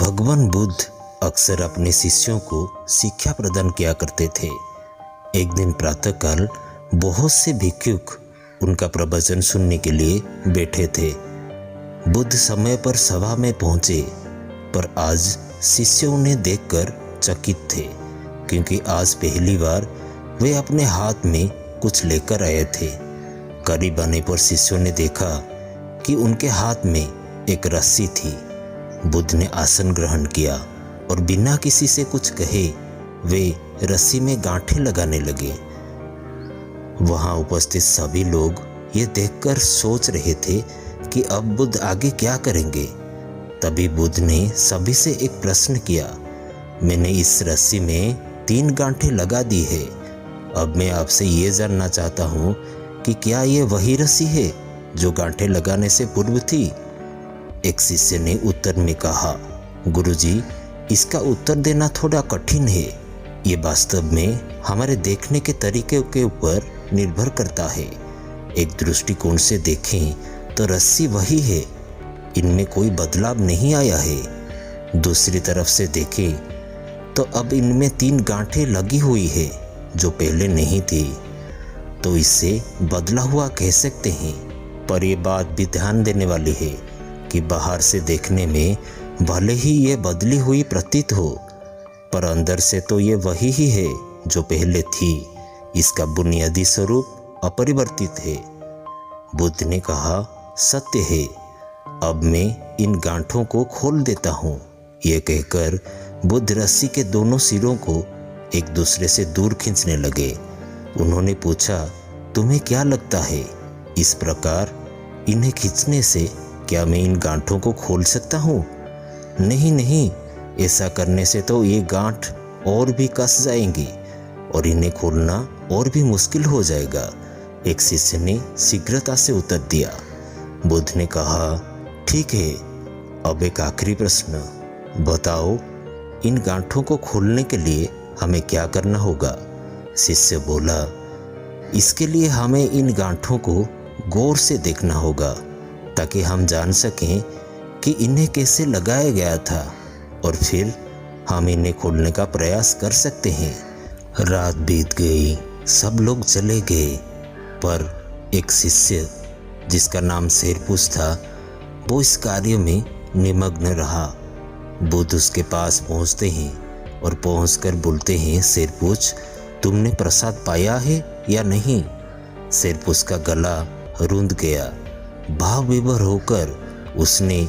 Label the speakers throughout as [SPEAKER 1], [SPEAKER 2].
[SPEAKER 1] भगवान बुद्ध अक्सर अपने शिष्यों को शिक्षा प्रदान किया करते थे। एक दिन प्रातःकाल बहुत से भिक्षुक उनका प्रवचन सुनने के लिए बैठे थे। बुद्ध समय पर सभा में पहुंचे, पर आज शिष्य उन्हें देखकर चकित थे, क्योंकि आज पहली बार वे अपने हाथ में कुछ लेकर आए थे। करीब आने पर शिष्यों ने देखा कि उनके हाथ में एक रस्सी थी। बुद्ध ने आसन ग्रहण किया और बिना किसी से कुछ कहे वे रस्सी में गांठें लगाने लगे। वहां उपस्थित सभी लोग ये देखकर सोच रहे थे कि अब बुद्ध आगे क्या करेंगे। तभी बुद्ध ने सभी से एक प्रश्न किया, मैंने इस रस्सी में 3 गांठें लगा दी है। अब मैं आपसे ये जानना चाहता हूँ कि क्या ये वही रस्सी है जो गांठें लगाने से पूर्व थी। एक शिष्य ने उत्तर में कहा, गुरुजी, इसका उत्तर देना थोड़ा कठिन है। ये वास्तव में हमारे देखने के तरीके के ऊपर निर्भर करता है। एक दृष्टिकोण से देखें तो रस्सी वही है, इनमें कोई बदलाव नहीं आया है। दूसरी तरफ से देखें तो अब इनमें 3 गांठें लगी हुई है जो पहले नहीं थी, तो इसे बदला हुआ कह सकते हैं। पर यह बात भी ध्यान देने वाली है कि बाहर से देखने में भले ही ये बदली हुई प्रतीत हो, पर अंदर से तो ये वही ही है जो पहले थी। इसका बुनियादी स्वरूप अपरिवर्तित है। बुद्ध ने कहा, सत्य है, अब मैं इन गांठों को खोल देता हूँ। ये कहकर बुद्ध रस्सी के दोनों सिरों को एक दूसरे से दूर खींचने लगे। उन्होंने पूछा, तुम्हें क्या लगता है, इस प्रकार इन्हें खींचने से क्या मैं इन गांठों को खोल सकता हूँ? नहीं नहीं, ऐसा करने से तो ये गांठ और भी कस जाएंगी और इन्हें खोलना और भी मुश्किल हो जाएगा। एक शिष्य ने शीघ्रता से उत्तर दिया। बुद्ध ने कहा, ठीक है, अब एक आखिरी प्रश्न, बताओ इन गांठों को खोलने के लिए हमें क्या करना होगा? शिष्य बोला, इसके लिए हमें इन गांठों को गौर से देखना होगा, ताकि हम जान सकें कि इन्हें कैसे लगाया गया था, और फिर हम इन्हें खोलने का प्रयास कर सकते हैं। रात बीत गई, सब लोग चले गए, पर एक शिष्य जिसका नाम शेरपुश था, वो इस कार्य में निमग्न रहा। बुद्ध उसके पास पहुंचते हैं और पहुंचकर बोलते हैं, शेरपुश, तुमने प्रसाद पाया है या नहीं? शेरपुश का गला रुंध गया। भाव विभोर होकर उसने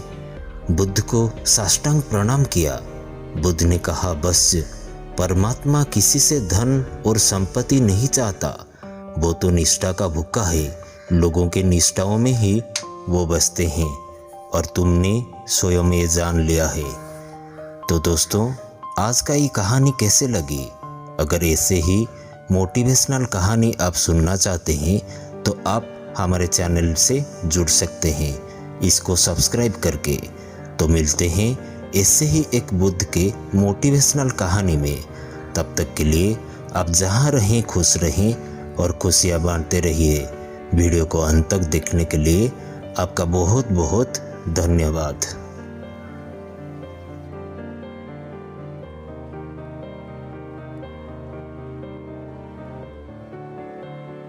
[SPEAKER 1] बुद्ध को साष्टांग प्रणाम किया। बुद्ध ने कहा, बस परमात्मा किसी से धन और संपत्ति नहीं चाहता, वो तो निष्ठा का भूखा है। लोगों के निष्ठाओं में ही वो बसते हैं, और तुमने स्वयं ये जान लिया है। तो दोस्तों, आज का ये कहानी कैसे लगी? अगर ऐसे ही मोटिवेशनल कहानी आप सुनना चाहते हैं तो आप हमारे चैनल से जुड़ सकते हैं, इसको सब्सक्राइब करके। तो मिलते हैं ऐसे ही एक बुद्ध के मोटिवेशनल कहानी में। तब तक के लिए आप जहां रहें खुश रहें और खुशियां बांटते रहिए। वीडियो को अंत तक देखने के लिए आपका बहुत बहुत धन्यवाद।